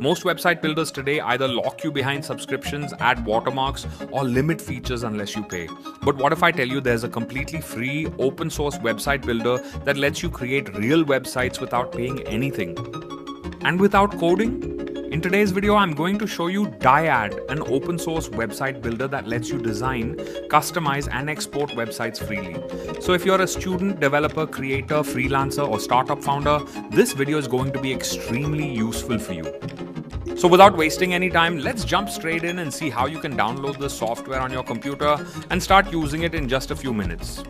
Most website builders today either lock you behind subscriptions, add watermarks, or limit features unless you pay. But what if I tell you there's a completely free, open source website builder that lets you create real websites without paying anything? And without coding? In today's video, I'm going to show you Dyad, an open source website builder that lets you design, customize, and export websites freely. So if you're a student, developer, creator, freelancer, or startup founder, this video is going to be extremely useful for you. So without wasting any time, let's jump straight in and see how you can download this software on your computer and start using it in just a few minutes.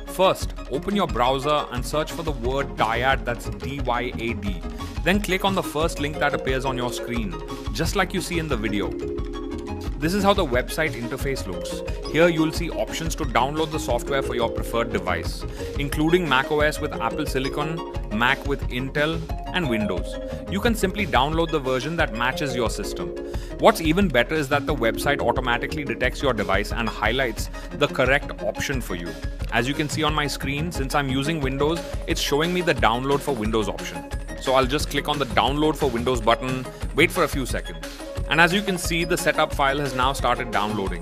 First, open your browser and search for the word Dyad, that's D-Y-A-D. Then click on the first link that appears on your screen, just like you see in the video. This is how the website interface looks. Here you'll see options to download the software for your preferred device, including macOS with Apple Silicon, Mac with Intel, and Windows. You can simply download the version that matches your system. What's even better is that the website automatically detects your device and highlights the correct option for you. As you can see on my screen, since I'm using Windows, it's showing me the download for Windows option. So I'll just click on the download for Windows button, wait for a few seconds. And as you can see, the setup file has now started downloading.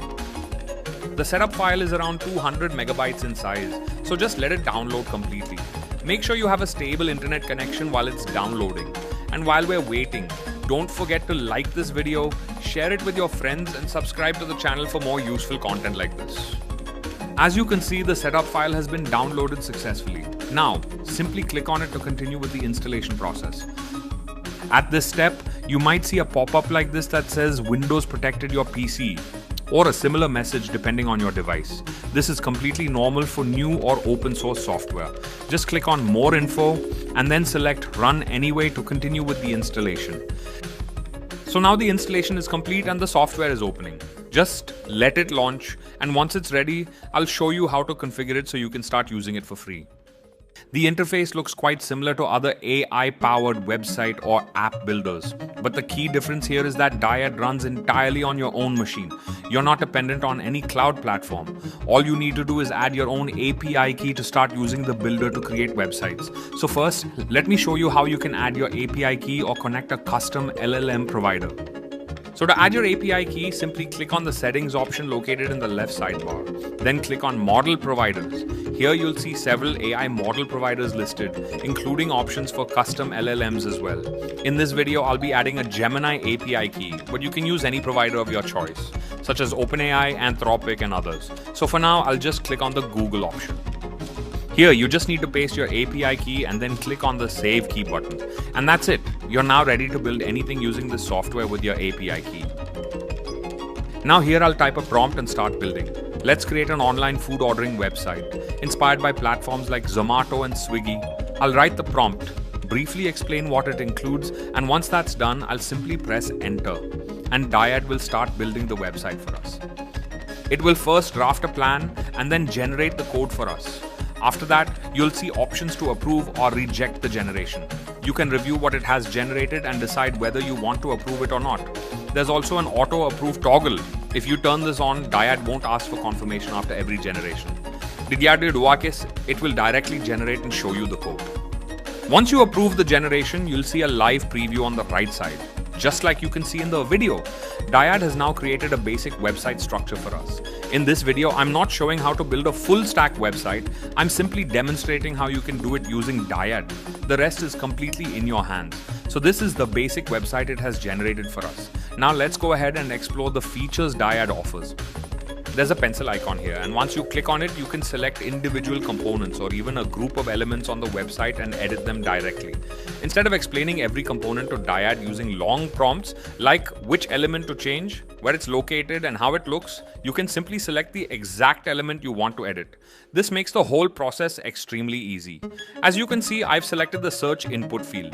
The setup file is around 200 megabytes in size, so just let it download completely. Make sure you have a stable internet connection while it's downloading. And while we're waiting, don't forget to like this video, share it with your friends, and subscribe to the channel for more useful content like this. As you can see, the setup file has been downloaded successfully. Now, simply click on it to continue with the installation process. At this step, you might see a pop-up like this that says Windows protected your PC, or a similar message depending on your device. This is completely normal for new or open source software. Just click on More Info and then select Run Anyway to continue with the installation. So now the installation is complete and the software is opening. Just let it launch, and once it's ready, I'll show you how to configure it so you can start using it for free. The interface looks quite similar to other AI-powered website or app builders, but the key difference here is that Dyad runs entirely on your own machine. You're not dependent on any cloud platform. All you need to do is add your own API key to start using the builder to create websites. So first, let me show you how you can add your API key or connect a custom LLM provider. So to add your API key, simply click on the settings option located in the left sidebar. Then click on model providers. Here you'll see several AI model providers listed, including options for custom LLMs as well. In this video, I'll be adding a Gemini API key, but you can use any provider of your choice, such as OpenAI, Anthropic, and others. So for now, I'll just click on the Google option. Here, you just need to paste your API key and then click on the Save Key button. And that's it. You're now ready to build anything using this software with your API key. Now here I'll type a prompt and start building. Let's create an online food ordering website, inspired by platforms like Zomato and Swiggy. I'll write the prompt, briefly explain what it includes, and once that's done, I'll simply press Enter. And Dyad will start building the website for us. It will first draft a plan and then generate the code for us. After that, you'll see options to approve or reject the generation. You can review what it has generated and decide whether you want to approve it or not. There's also an auto-approve toggle. If you turn this on, Dyad won't ask for confirmation after every generation. It will directly generate and show you the code. Once you approve the generation, you'll see a live preview on the right side. Just like you can see in the video, Dyad has now created a basic website structure for us. In this video, I'm not showing how to build a full stack website. I'm simply demonstrating how you can do it using Dyad. The rest is completely in your hands. So this is the basic website it has generated for us. Now let's go ahead and explore the features Dyad offers. There's a pencil icon here, and once you click on it, you can select individual components or even a group of elements on the website and edit them directly. Instead of explaining every component to Dyad using long prompts like which element to change, where it's located, and how it looks, you can simply select the exact element you want to edit. This makes the whole process extremely easy. As you can see, I've selected the search input field.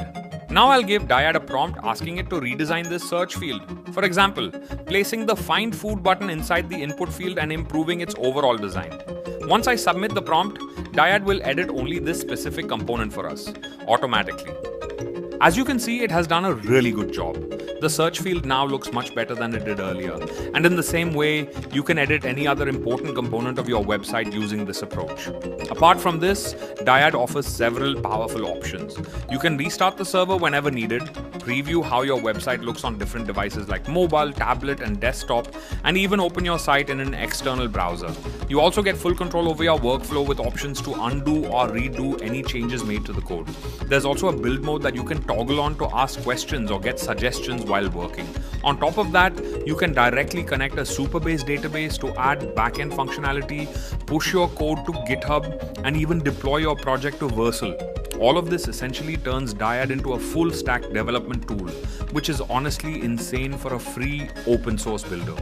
Now I'll give Dyad a prompt asking it to redesign this search field. For example, placing the Find Food button inside the input field and improving its overall design. Once I submit the prompt, Dyad will edit only this specific component for us, automatically. As you can see, it has done a really good job. The search field now looks much better than it did earlier. And in the same way, you can edit any other important component of your website using this approach. Apart from this, Dyad offers several powerful options. You can restart the server whenever needed, preview how your website looks on different devices like mobile, tablet, and desktop, and even open your site in an external browser. You also get full control over your workflow with options to undo or redo any changes made to the code. There's also a build mode that you can toggle on to ask questions or get suggestions while working. On top of that, you can directly connect a Supabase database to add backend functionality, push your code to GitHub, and even deploy your project to Vercel. All of this essentially turns Dyad into a full stack development tool, which is honestly insane for a free open source builder.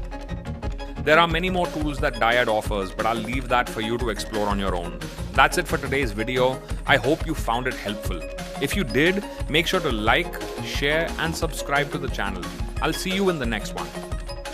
There are many more tools that Dyad offers, but I'll leave that for you to explore on your own. That's it for today's video. I hope you found it helpful. If you did, make sure to like, share, and subscribe to the channel. I'll see you in the next one.